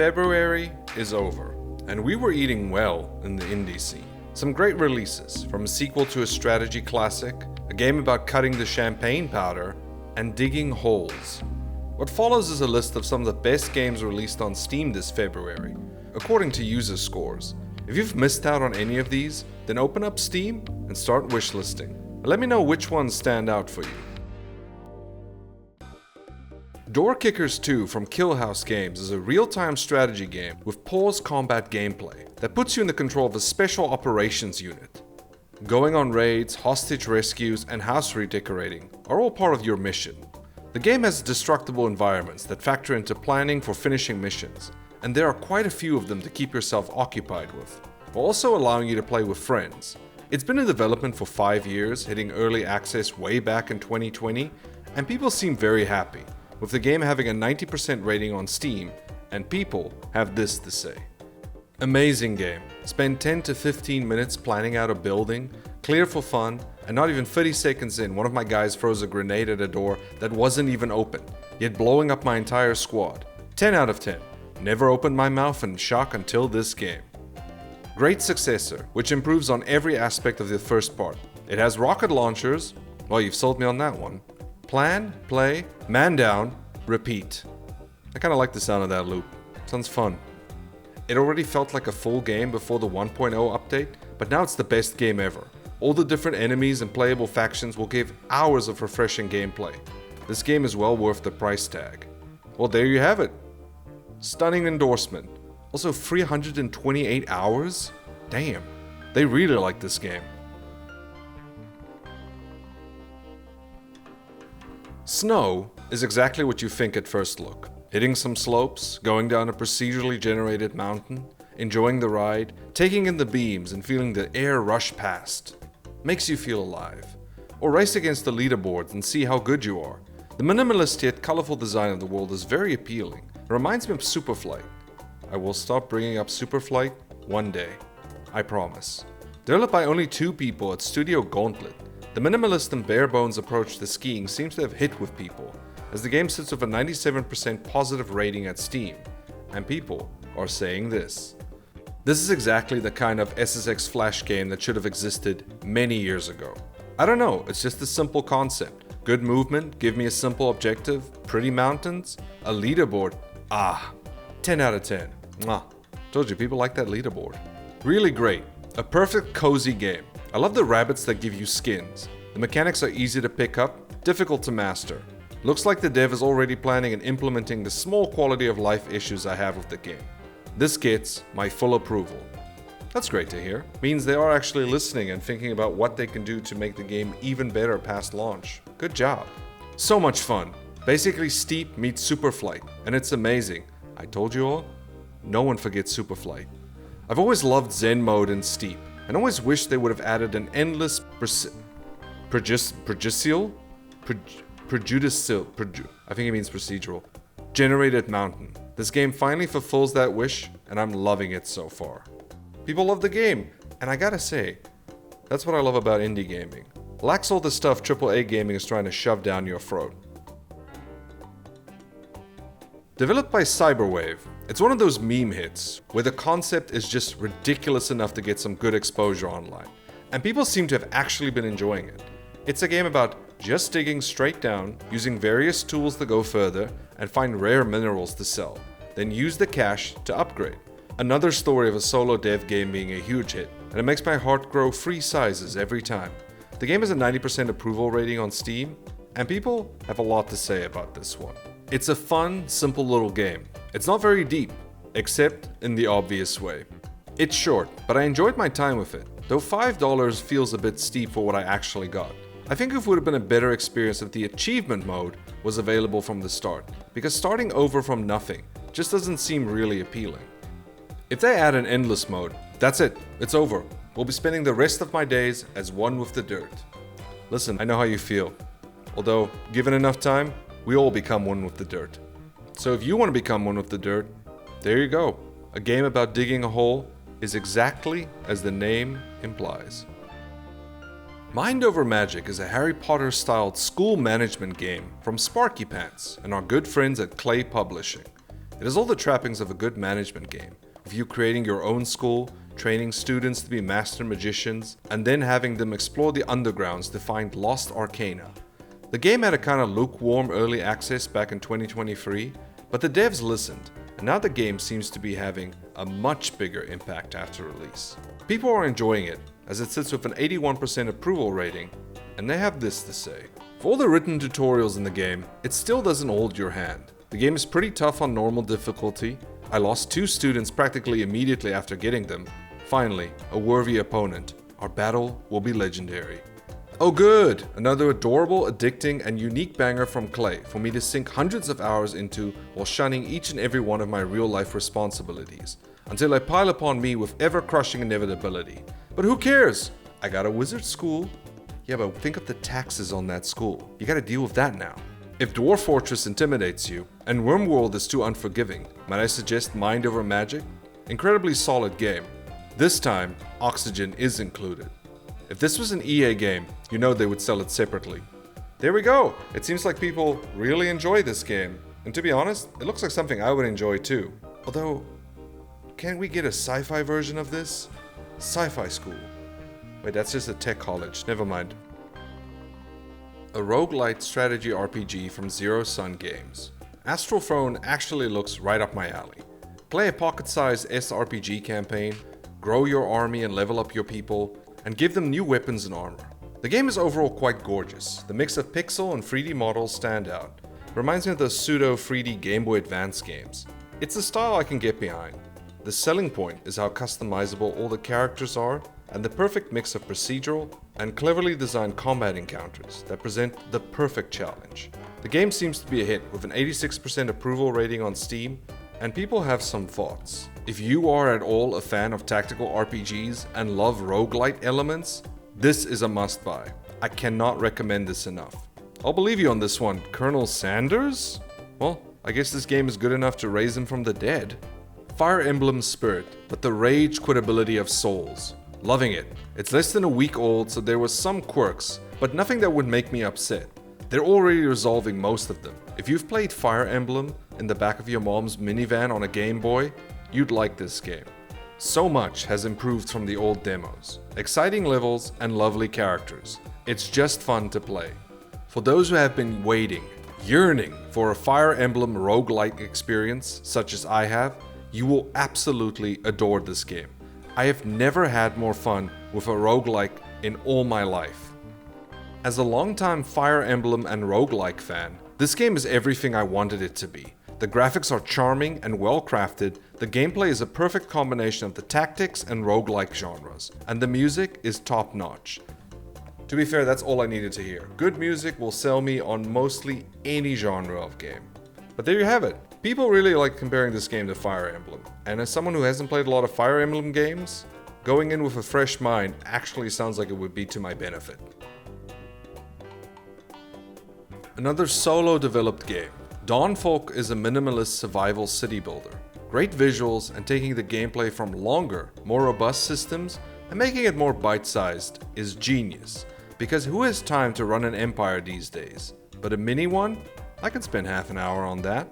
February is over, and we were eating well in the indie scene. Some great releases, from a sequel to a strategy classic, a game about cutting the champagne powder, and digging holes. What follows is a list of some of the best games released on Steam this February, according to user scores. If you've missed out on any of these, then open up Steam and start wishlisting. Let me know which ones stand out for you. Doorkickers 2 from Killhouse Games is a real-time strategy game with pause combat gameplay that puts you in the control of a special operations unit. Going on raids, hostage rescues, and house redecorating are all part of your mission. The game has destructible environments that factor into planning for finishing missions, and there are quite a few of them to keep yourself occupied with, while also allowing you to play with friends. It's been in development for 5 years, hitting early access way back in 2020, and people seem very happy, with the game having a 90% rating on Steam, and people have this to say. Amazing game. Spend 10 to 15 minutes planning out a building, clear for fun, and not even 30 seconds in, one of my guys froze a grenade at a door that wasn't even open, yet blowing up my entire squad. 10 out of 10. Never opened my mouth in shock until this game. Great successor, which improves on every aspect of the first part. It has rocket launchers. Well, you've sold me on that one. Plan, play, man down, repeat. I kinda like the sound of that loop. Sounds fun. It already felt like a full game before the 1.0 update, but now it's the best game ever. All the different enemies and playable factions will give hours of refreshing gameplay. This game is well worth the price tag. Well, there you have it. Stunning endorsement. Also 328 hours? Damn, they really like this game. Snow is exactly what you think at first look. Hitting some slopes, going down a procedurally generated mountain, enjoying the ride, taking in the beams and feeling the air rush past. Makes you feel alive. Or race against the leaderboards and see how good you are. The minimalist yet colorful design of the world is very appealing. It reminds me of Superflight. I will stop bringing up Superflight one day. I promise. Developed by only 2 people at Studio Gauntlet, the minimalist and bare-bones approach to skiing seems to have hit with people, as the game sits with a 97% positive rating at Steam, and people are saying this. This is exactly the kind of SSX Flash game that should have existed many years ago. I don't know, it's just a simple concept. Good movement, give me a simple objective, pretty mountains, a leaderboard. 10 out of 10. Mwah. Told you, people like that leaderboard. Really great. A perfect cozy game. I love the rabbits that give you skins. The mechanics are easy to pick up, difficult to master. Looks like the dev is already planning and implementing the small quality of life issues I have with the game. This gets my full approval. That's great to hear. Means they are actually listening and thinking about what they can do to make the game even better past launch. Good job. So much fun. Basically Steep meets Superflight, and it's amazing. I told you all, no one forgets Superflight. I've always loved Zen mode in Steep, and always wished they would have added an endless prejudicial, I think it means procedural, generated mountain. This game finally fulfills that wish, and I'm loving it so far. People love the game, and I gotta say, that's what I love about indie gaming. Lacks all the stuff AAA gaming is trying to shove down your throat. Developed by Cyberwave, it's one of those meme hits where the concept is just ridiculous enough to get some good exposure online, and people seem to have actually been enjoying it. It's a game about just digging straight down, using various tools to go further, and find rare minerals to sell, then use the cash to upgrade. Another story of a solo dev game being a huge hit, and it makes my heart grow 3 sizes every time. The game has a 90% approval rating on Steam, and people have a lot to say about this one. It's a fun, simple little game. It's not very deep, except in the obvious way. It's short, but I enjoyed my time with it, though $5 feels a bit steep for what I actually got. I think it would have been a better experience if the achievement mode was available from the start, because starting over from nothing just doesn't seem really appealing. If they add an endless mode, that's it, it's over. We'll be spending the rest of my days as one with the dirt. Listen, I know how you feel. Although, given enough time, we all become one with the dirt. So if you want to become one with the dirt, there you go. A game about digging a hole is exactly as the name implies. Mind Over Magic is a Harry Potter-styled school management game from Sparky Pants and our good friends at Clay Publishing. It has all the trappings of a good management game, with you creating your own school, training students to be master magicians, and then having them explore the undergrounds to find lost arcana. The game had a kind of lukewarm early access back in 2023, but the devs listened, and now the game seems to be having a much bigger impact after release. People are enjoying it, as it sits with an 81% approval rating, and they have this to say. For all the written tutorials in the game, it still doesn't hold your hand. The game is pretty tough on normal difficulty. I lost 2 students practically immediately after getting them. Finally, a worthy opponent. Our battle will be legendary. Oh good! Another adorable, addicting, and unique banger from Clay for me to sink hundreds of hours into while shunning each and every one of my real-life responsibilities, until they pile upon me with ever-crushing inevitability. But who cares? I got a wizard school. Yeah, but think of the taxes on that school. You gotta deal with that now. If Dwarf Fortress intimidates you, and Wormworld is too unforgiving, might I suggest Mind Over Magic? Incredibly solid game. This time, oxygen is included. If this was an EA game, you know they would sell it separately. There we go! It seems like people really enjoy this game. And to be honest, it looks like something I would enjoy too. Although, can't we get a sci-fi version of this? Sci-fi school. Wait, that's just a tech college. Never mind. A roguelite strategy RPG from Zero Sun Games. Astral Throne actually looks right up my alley. Play a pocket-sized SRPG campaign, grow your army and level up your people, and give them new weapons and armor. The game is overall quite gorgeous. The mix of pixel and 3D models stand out. Reminds me of the pseudo 3D Game Boy Advance games. It's a style I can get behind. The selling point is how customizable all the characters are, and the perfect mix of procedural and cleverly designed combat encounters that present the perfect challenge. The game seems to be a hit with an 86% approval rating on Steam, and people have some thoughts. If you are at all a fan of tactical RPGs and love roguelite elements, this is a must-buy. I cannot recommend this enough. I'll believe you on this one, Colonel Sanders? Well, I guess this game is good enough to raise him from the dead. Fire Emblem Spirit, but the rage quitability of souls. Loving it. It's less than a week old, so there was some quirks, but nothing that would make me upset. They're already resolving most of them. If you've played Fire Emblem in the back of your mom's minivan on a Game Boy, you'd like this game. So much has improved from the old demos. Exciting levels and lovely characters. It's just fun to play. For those who have been waiting, yearning for a Fire Emblem roguelite experience such as I have, you will absolutely adore this game. I have never had more fun with a roguelike in all my life. As a longtime Fire Emblem and roguelike fan, this game is everything I wanted it to be. The graphics are charming and well crafted, the gameplay is a perfect combination of the tactics and roguelike genres, and the music is top notch. To be fair, that's all I needed to hear. Good music will sell me on mostly any genre of game. But there you have it. People really like comparing this game to Fire Emblem, and as someone who hasn't played a lot of Fire Emblem games, going in with a fresh mind actually sounds like it would be to my benefit. Another solo developed game. Dawnfolk is a minimalist survival city builder. Great visuals and taking the gameplay from longer, more robust systems and making it more bite-sized is genius, because who has time to run an empire these days? But a mini one? I can spend half an hour on that.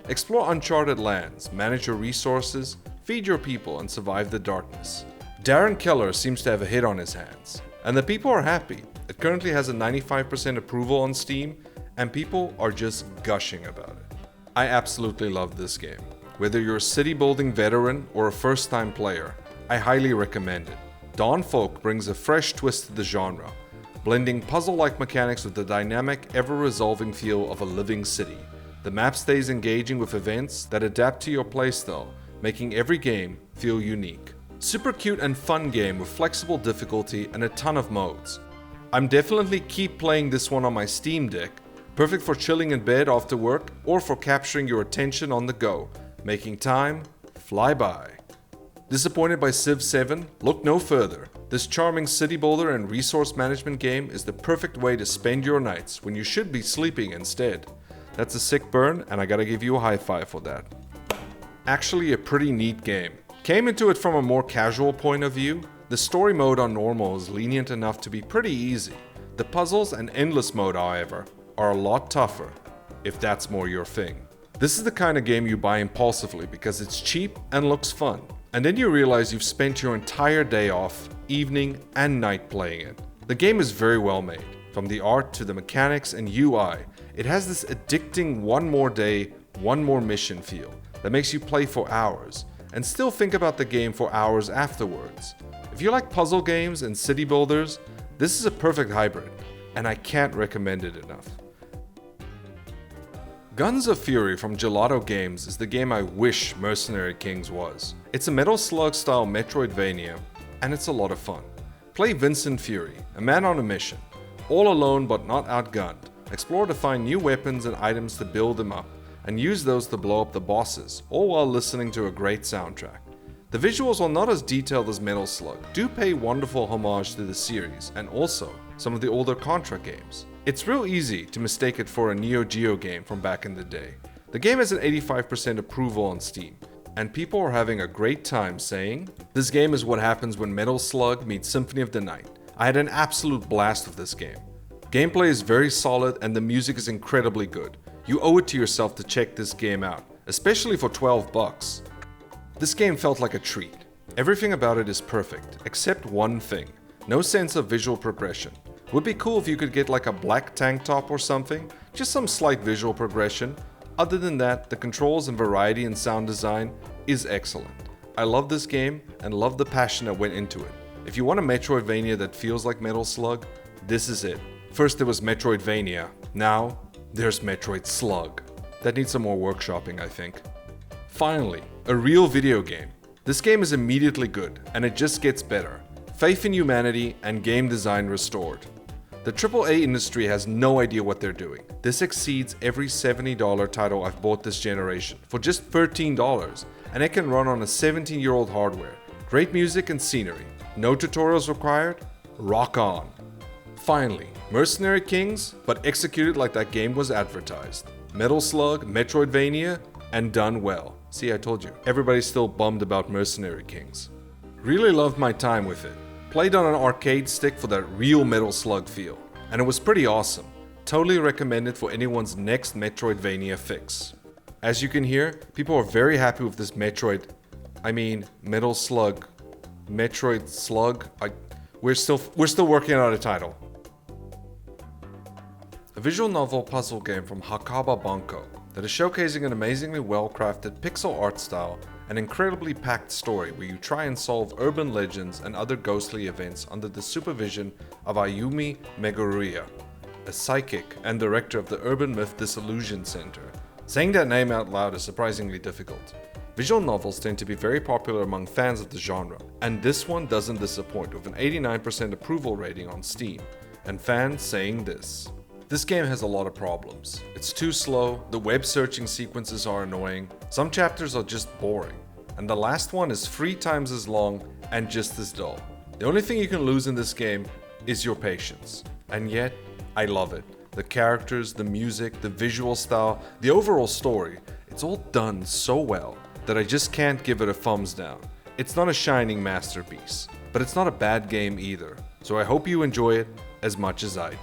Explore uncharted lands, manage your resources, feed your people, and survive the darkness. Darren Keller seems to have a hit on his hands, and the people are happy. It currently has a 95% approval on Steam, and people are just gushing about it. I absolutely love this game. Whether you're a city building veteran or a first time player, I highly recommend it. Dawnfolk brings a fresh twist to the genre, blending puzzle-like mechanics with the dynamic, ever-resolving feel of a living city. The map stays engaging with events that adapt to your playstyle, making every game feel unique. Super cute and fun game with flexible difficulty and a ton of modes. I'm definitely keep playing this one on my Steam Deck, perfect for chilling in bed after work or for capturing your attention on the go, making time fly by. Disappointed by Civ 7? Look no further. This charming city builder and resource management game is the perfect way to spend your nights when you should be sleeping instead. That's a sick burn, and I gotta give you a high five for that. Actually a pretty neat game. Came into it from a more casual point of view. The story mode on normal is lenient enough to be pretty easy. The puzzles and endless mode, however, are a lot tougher, if that's more your thing. This is the kind of game you buy impulsively because it's cheap and looks fun. And then you realize you've spent your entire day off, evening and night playing it. The game is very well made. From the art to the mechanics and UI, it has this addicting one more day, one more mission feel that makes you play for hours and still think about the game for hours afterwards. If you like puzzle games and city builders, this is a perfect hybrid, and I can't recommend it enough. Guns of Fury from Gelato Games is the game I wish Mercenary Kings was. It's a Metal Slug style Metroidvania, and it's a lot of fun. Play Vincent Fury, a man on a mission, all alone but not outgunned. Explore to find new weapons and items to build them up, and use those to blow up the bosses, all while listening to a great soundtrack. The visuals, while not as detailed as Metal Slug, do pay wonderful homage to the series, and also some of the older Contra games. It's real easy to mistake it for a Neo Geo game from back in the day. The game has an 85% approval on Steam, and people are having a great time saying, "This game is what happens when Metal Slug meets Symphony of the Night." I had an absolute blast with this game. Gameplay is very solid and the music is incredibly good. You owe it to yourself to check this game out, especially for $12. This game felt like a treat. Everything about it is perfect, except one thing. No sense of visual progression. Would be cool if you could get like a black tank top or something, just some slight visual progression. Other than that, the controls and variety in sound design is excellent. I love this game and love the passion that went into it. If you want a Metroidvania that feels like Metal Slug, this is it. First there was Metroidvania, now there's Metroid Slug. That needs some more workshopping, I think. Finally, a real video game. This game is immediately good, and it just gets better. Faith in humanity and game design restored. The AAA industry has no idea what they're doing. This exceeds every $70 title I've bought this generation for just $13, and it can run on a 17-year-old hardware. Great music and scenery. No tutorials required? Rock on. Finally, Mercenary Kings, but executed like that game was advertised. Metal Slug, Metroidvania, and done well. See, I told you, everybody's still bummed about Mercenary Kings. Really loved my time with it. Played on an arcade stick for that real Metal Slug feel, and it was pretty awesome. Totally recommend it for anyone's next Metroidvania fix. As you can hear, people are very happy with this Metal Slug. Metroid Slug? We're still working out a title. A visual novel puzzle game from Hakaba Banco that is showcasing an amazingly well-crafted pixel art style and incredibly packed story where you try and solve urban legends and other ghostly events under the supervision of Ayumi Megurya, a psychic and director of the urban myth Dissolution Center. Saying that name out loud is surprisingly difficult. Visual novels tend to be very popular among fans of the genre, and this one doesn't disappoint with an 89% approval rating on Steam, and fans saying this. This game has a lot of problems. It's too slow, the web searching sequences are annoying, some chapters are just boring, and the last one is 3 times as long and just as dull. The only thing you can lose in this game is your patience, and yet, I love it. The characters, the music, the visual style, the overall story, it's all done so well that I just can't give it a thumbs down. It's not a shining masterpiece, but it's not a bad game either, so I hope you enjoy it as much as I do.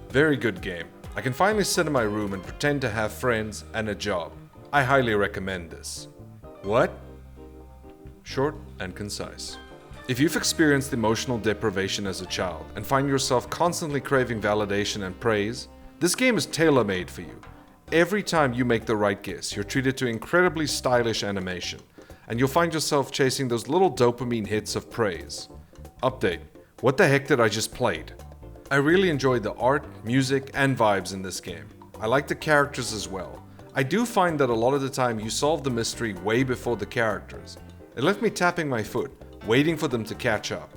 Very good game. I can finally sit in my room and pretend to have friends and a job. I highly recommend this. What? Short and concise. If you've experienced emotional deprivation as a child and find yourself constantly craving validation and praise, this game is tailor-made for you. Every time you make the right guess, you're treated to incredibly stylish animation, and you'll find yourself chasing those little dopamine hits of praise. Update. What the heck did I just played? I really enjoyed the art, music, and vibes in this game. I like the characters as well. I do find that a lot of the time you solve the mystery way before the characters. It left me tapping my foot, waiting for them to catch up.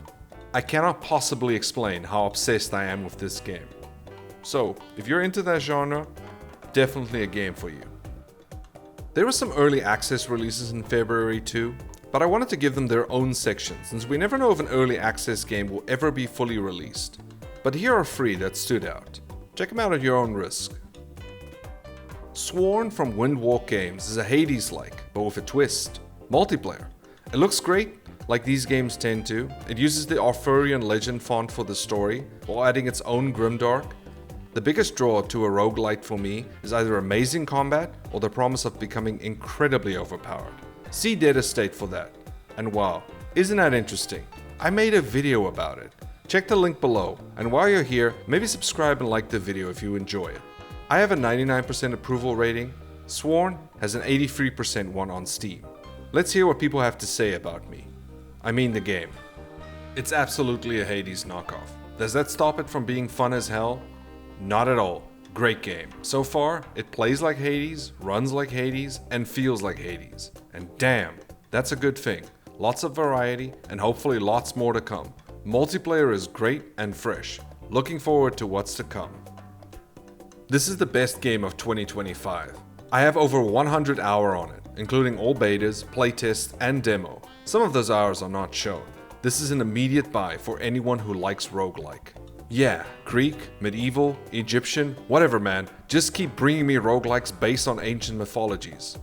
I cannot possibly explain how obsessed I am with this game. So, if you're into that genre, definitely a game for you. There were some early access releases in February too, but I wanted to give them their own section since we never know if an early access game will ever be fully released. But here are 3 that stood out. Check them out at your own risk. Sworn from Windwalk Games is a Hades-like, but with a twist. Multiplayer. It looks great, like these games tend to. It uses the Arthurian legend font for the story, while adding its own grimdark. The biggest draw to a roguelite for me is either amazing combat or the promise of becoming incredibly overpowered. See Dead Estate for that. And wow, isn't that interesting? I made a video about it. Check the link below, and while you're here, maybe subscribe and like the video if you enjoy it. I have a 99% approval rating. Sworn has an 83% one on Steam. Let's hear what people have to say about me. I mean the game. It's absolutely a Hades knockoff. Does that stop it from being fun as hell? Not at all. Great game. So far, it plays like Hades, runs like Hades, and feels like Hades. And damn, that's a good thing. Lots of variety, and hopefully lots more to come. Multiplayer is great and fresh. Looking forward to what's to come. This is the best game of 2025. I have over 100 hours on it, including all betas, playtests, and demo. Some of those hours are not shown. This is an immediate buy for anyone who likes roguelike. Yeah, Greek, medieval, Egyptian, whatever man, just keep bringing me roguelikes based on ancient mythologies.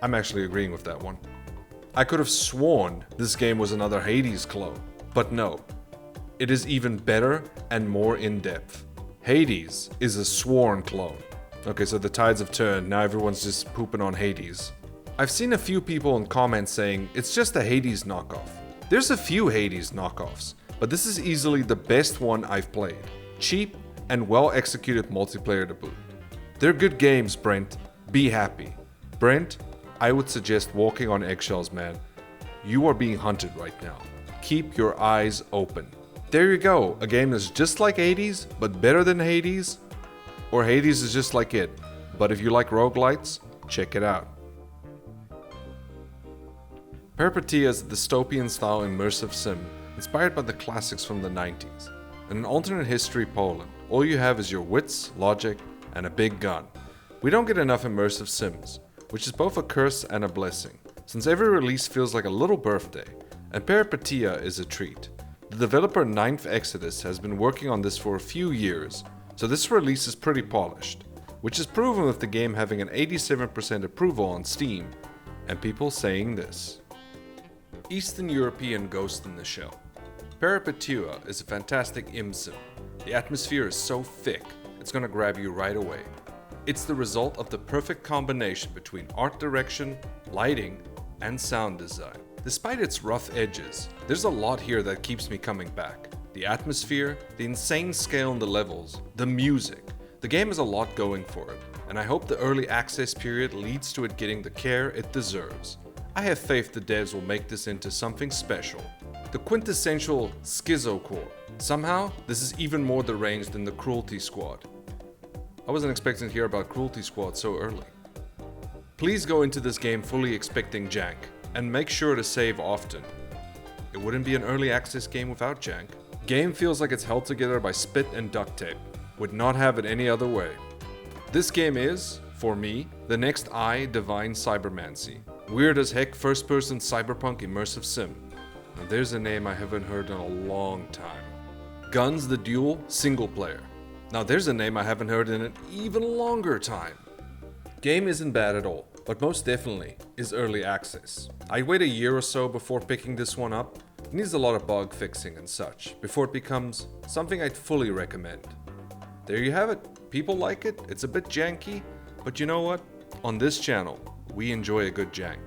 I'm actually agreeing with that one. I could have sworn this game was another Hades clone, but no. It is even better and more in-depth. Hades is a sworn clone. Okay, so the tides have turned, now everyone's just pooping on Hades. I've seen a few people in comments saying it's just a Hades knockoff. There's a few Hades knockoffs, but this is easily the best one I've played. Cheap and well executed multiplayer to boot. They're good games, Brent. Be happy. Brent, I would suggest walking on eggshells, man. You are being hunted right now. Keep your eyes open. There you go, a game that's just like Hades, but better than Hades. Or Hades is just like it. But if you like roguelites, check it out. Peripeteia is a dystopian-style immersive sim inspired by the classics from the 90s. In an alternate history Poland, all you have is your wits, logic, and a big gun. We don't get enough immersive sims, which is both a curse and a blessing, since every release feels like a little birthday, and Peripeteia is a treat. The developer Ninth Exodus has been working on this for a few years, so this release is pretty polished, which is proven with the game having an 87% approval on Steam, and people saying this. Eastern European Ghost in the Shell. Peripeteia is a fantastic sim. The atmosphere is so thick, it's gonna grab you right away. It's the result of the perfect combination between art direction, lighting, and sound design. Despite its rough edges, there's a lot here that keeps me coming back. The atmosphere, the insane scale in the levels, the music. The game has a lot going for it, and I hope the early access period leads to it getting the care it deserves. I have faith the devs will make this into something special. The quintessential schizocore. Somehow, this is even more deranged than the Cruelty Squad. I wasn't expecting to hear about Cruelty Squad so early. Please go into this game fully expecting jank, and make sure to save often. It wouldn't be an early access game without jank. Game feels like it's held together by spit and duct tape. Would not have it any other way. This game is, for me, the next Divine Cybermancy. Weird as heck first-person cyberpunk immersive sim. Now there's a name I haven't heard in a long time. Guns the Duel single player. Now there's a name I haven't heard in an even longer time. Game isn't bad at all, but most definitely is early access. I'd wait a year or so before picking this one up. It needs a lot of bug fixing and such, before it becomes something I'd fully recommend. There you have it. People like it, it's a bit janky, but you know what? On this channel, we enjoy a good jank.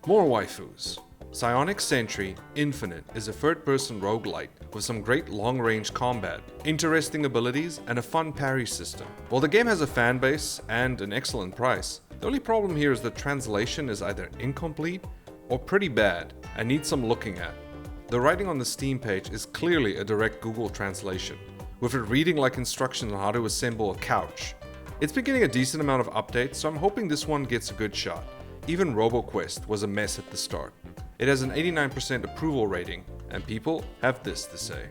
More waifus. Psionic Sentry Infinite is a third-person roguelite with some great long-range combat, interesting abilities, and a fun parry system. While the game has a fan base and an excellent price, the only problem here is that translation is either incomplete or pretty bad and needs some looking at. The writing on the Steam page is clearly a direct Google translation, with it reading like instructions on how to assemble a couch. It's been getting a decent amount of updates, so I'm hoping this one gets a good shot. Even RoboQuest was a mess at the start. It has an 89% approval rating, and people have this to say.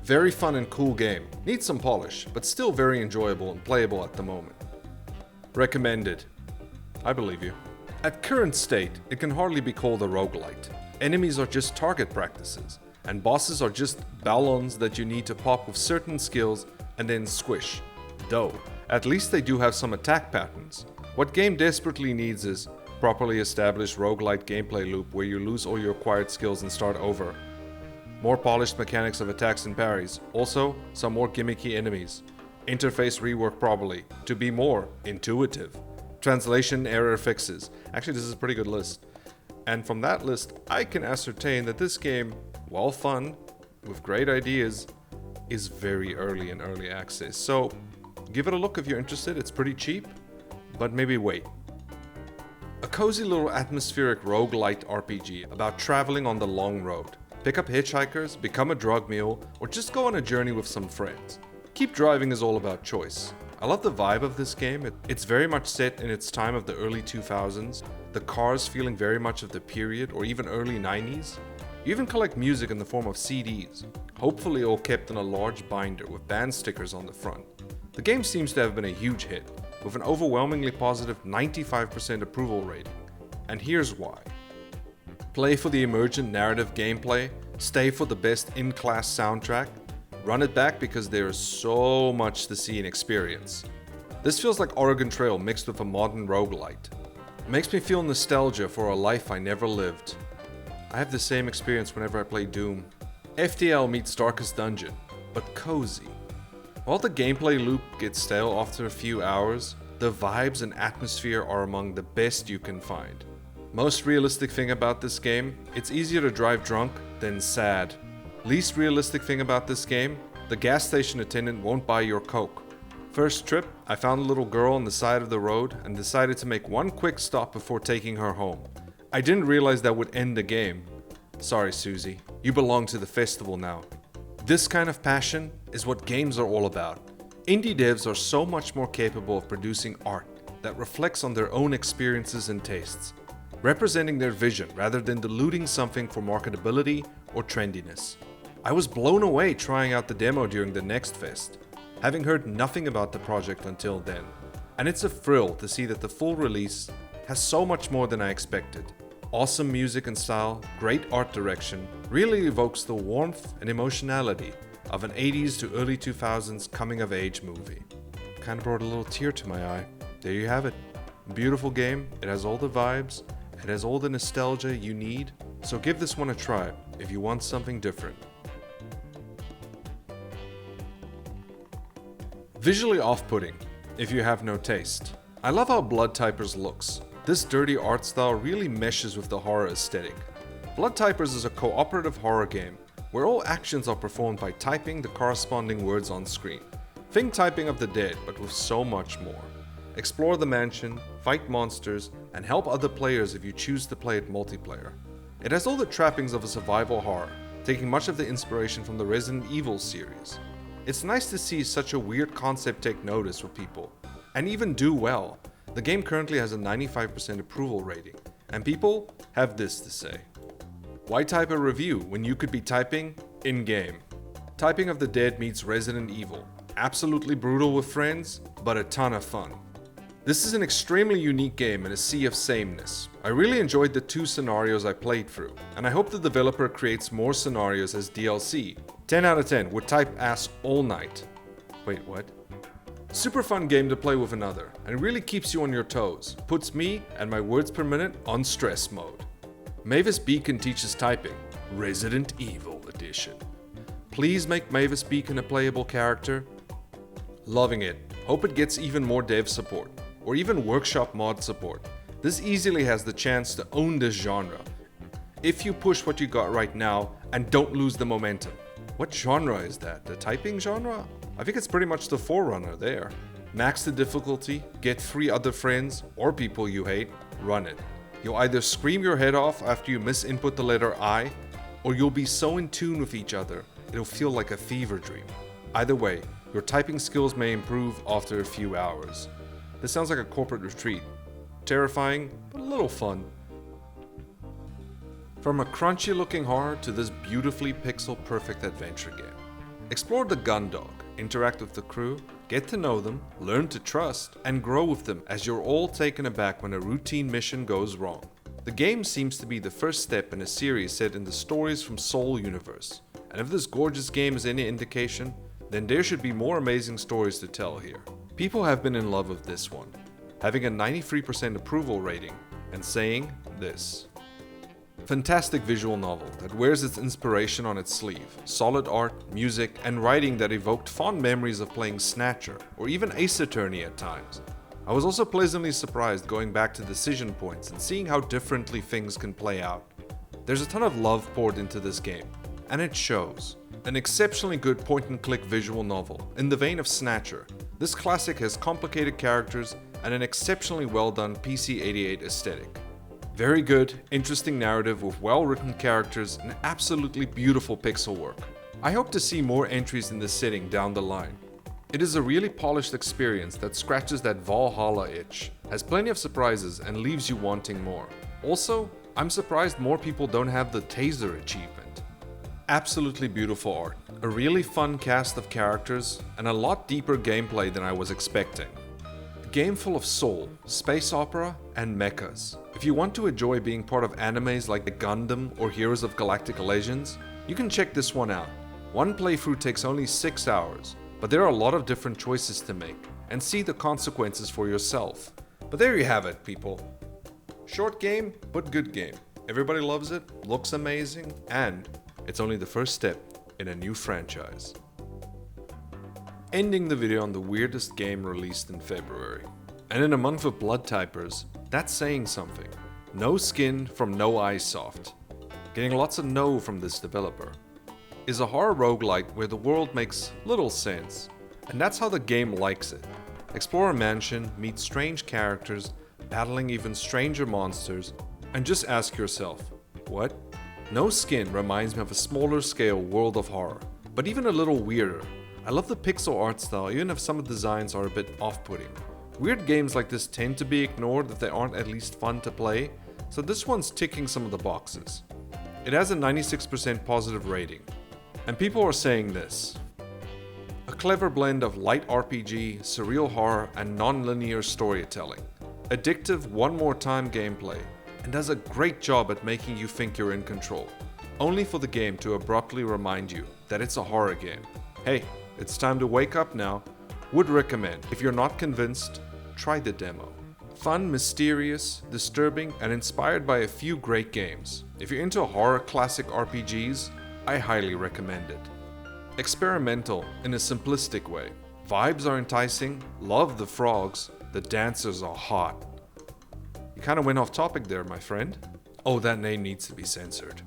Very fun and cool game. Needs some polish, but still very enjoyable and playable at the moment. Recommended. I believe you. At current state, it can hardly be called a roguelite. Enemies are just target practices, and bosses are just ballons that you need to pop with certain skills and then squish. Though, at least they do have some attack patterns. What game desperately needs is properly established roguelite gameplay loop where you lose all your acquired skills and start over. More polished mechanics of attacks and parries. Also, some more gimmicky enemies. Interface reworked properly to be more intuitive. Translation error fixes. Actually, this is a pretty good list. And from that list, I can ascertain that this game, while fun, with great ideas, is very early in early access. So, give it a look if you're interested. It's pretty cheap, but maybe wait. A cozy little atmospheric roguelite RPG about traveling on the long road. Pick up hitchhikers, become a drug mule, or just go on a journey with some friends. Keep driving is all about choice. I love the vibe of this game. It's very much set in its time of the early 2000s, the cars feeling very much of the period or even early 90s. You even collect music in the form of CDs, hopefully all kept in a large binder with band stickers on the front. The game seems to have been a huge hit, with an overwhelmingly positive 95% approval rating. And here's why. Play for the emergent narrative gameplay, stay for the best in-class soundtrack, run it back because there is so much to see and experience. This feels like Oregon Trail mixed with a modern roguelite. It makes me feel nostalgia for a life I never lived. I have the same experience whenever I play Doom. FTL meets Darkest Dungeon, but cozy. While the gameplay loop gets stale after a few hours, the vibes and atmosphere are among the best you can find. Most realistic thing about this game, it's easier to drive drunk than sad. Least realistic thing about this game, the gas station attendant won't buy your Coke. First trip, I found a little girl on the side of the road and decided to make one quick stop before taking her home. I didn't realize that would end the game. Sorry, Susie, you belong to the festival now. This kind of passion is what games are all about. Indie devs are so much more capable of producing art that reflects on their own experiences and tastes, representing their vision rather than diluting something for marketability or trendiness. I was blown away trying out the demo during the Next Fest, having heard nothing about the project until then. And it's a thrill to see that the full release has so much more than I expected. Awesome music and style, great art direction, really evokes the warmth and emotionality of an 80s to early 2000s coming-of-age movie. Kinda brought a little tear to my eye. There you have it. Beautiful game, it has all the vibes, it has all the nostalgia you need, so give this one a try if you want something different. Visually off-putting, if you have no taste. I love how Blood Typers looks. This dirty art style really meshes with the horror aesthetic. Blood Typers is a cooperative horror game where all actions are performed by typing the corresponding words on screen. Think Typing of the Dead, but with so much more. Explore the mansion, fight monsters, and help other players if you choose to play it multiplayer. It has all the trappings of a survival horror, taking much of the inspiration from the Resident Evil series. It's nice to see such a weird concept take notice with people, and even do well. The game currently has a 95% approval rating, and people have this to say. Why type a review when you could be typing in-game? Typing of the Dead meets Resident Evil. Absolutely brutal with friends, but a ton of fun. This is an extremely unique game in a sea of sameness. I really enjoyed the 2 scenarios I played through, and I hope the developer creates more scenarios as DLC. 10 out of 10, would type ass all night. Wait, what? Super fun game to play with another, and really keeps you on your toes. Puts me and my words per minute on stress mode. Mavis Beacon teaches typing, Resident Evil Edition. Please make Mavis Beacon a playable character. Loving it. Hope it gets even more dev support, or even workshop mod support. This easily has the chance to own this genre, if you push what you got right now and don't lose the momentum. What genre is that? The typing genre? I think it's pretty much the forerunner there. Max the difficulty, get 3 other friends or people you hate, run it. You'll either scream your head off after you misinput the letter I, or you'll be so in tune with each other, it'll feel like a fever dream. Either way, your typing skills may improve after a few hours. This sounds like a corporate retreat. Terrifying, but a little fun. From a crunchy looking horror to this beautifully pixel perfect adventure game. Explore the Gundog, interact with the crew, get to know them, learn to trust, and grow with them as you're all taken aback when a routine mission goes wrong. The game seems to be the first step in a series set in the Stories from Soul universe, and if this gorgeous game is any indication, then there should be more amazing stories to tell here. People have been in love with this one, having a 93% approval rating, and saying this. Fantastic visual novel that wears its inspiration on its sleeve. Solid art, music, and writing that evoked fond memories of playing Snatcher, or even Ace Attorney at times. I was also pleasantly surprised going back to decision points and seeing how differently things can play out. There's a ton of love poured into this game, and it shows. An exceptionally good point-and-click visual novel, in the vein of Snatcher. This classic has complicated characters and an exceptionally well-done PC-88 aesthetic. Very good, interesting narrative with well-written characters and absolutely beautiful pixel work. I hope to see more entries in this setting down the line. It is a really polished experience that scratches that Valhalla itch, has plenty of surprises and leaves you wanting more. Also, I'm surprised more people don't have the Taser achievement. Absolutely beautiful art, a really fun cast of characters, and a lot deeper gameplay than I was expecting. A game full of soul, space opera, and mechas. If you want to enjoy being part of animes like the Gundam or Heroes of Galactic Legends, you can check this one out. One playthrough takes only 6 hours, but there are a lot of different choices to make, and see the consequences for yourself. But there you have it, people. Short game, but good game. Everybody loves it, looks amazing, and it's only the first step in a new franchise. Ending the video on the weirdest game released in February. And in a month of blood typers, that's saying something. No Skin from No Eyes Soft. Getting lots of no from this developer. Is a horror roguelite where the world makes little sense. And that's how the game likes it. Explore a mansion, meet strange characters, battling even stranger monsters, and just ask yourself, what? No Skin reminds me of a smaller scale World of Horror, but even a little weirder. I love the pixel art style even if some of the designs are a bit off-putting. Weird games like this tend to be ignored if they aren't at least fun to play, so this one's ticking some of the boxes. It has a 96% positive rating. And people are saying this. A clever blend of light RPG, surreal horror, and non-linear storytelling. Addictive one more time gameplay, and does a great job at making you think you're in control. Only for the game to abruptly remind you that it's a horror game. Hey, it's time to wake up now. Would recommend. If you're not convinced, try the demo. Fun, mysterious, disturbing, and inspired by a few great games. If you're into horror classic RPGs, I highly recommend it. Experimental in a simplistic way. Vibes are enticing, love the frogs, the dancers are hot. You kinda went off topic there, my friend. Oh, that name needs to be censored.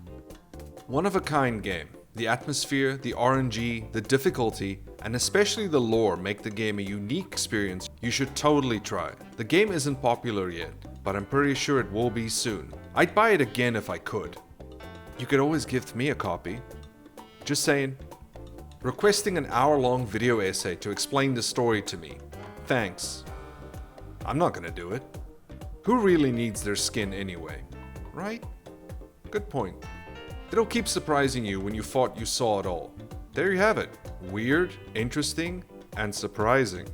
One of a kind game. The atmosphere, the RNG, the difficulty, and especially the lore make the game a unique experience you should totally try. The game isn't popular yet, but I'm pretty sure it will be soon. I'd buy it again if I could. You could always gift me a copy. Just saying. Requesting an hour-long video essay to explain the story to me. Thanks. I'm not gonna do it. Who really needs their skin anyway? Right? Good point. It'll keep surprising you when you thought you saw it all. There you have it. Weird, interesting, and surprising.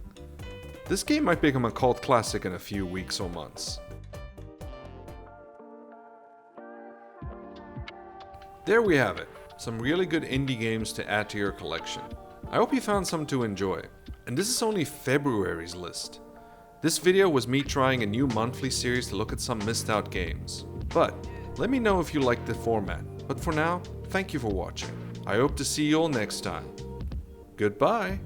This game might become a cult classic in a few weeks or months. There we have it. Some really good indie games to add to your collection. I hope you found some to enjoy. And this is only February's list. This video was me trying a new monthly series to look at some missed out games. But let me know if you like the format. But for now, thank you for watching. I hope to see you all next time. Goodbye!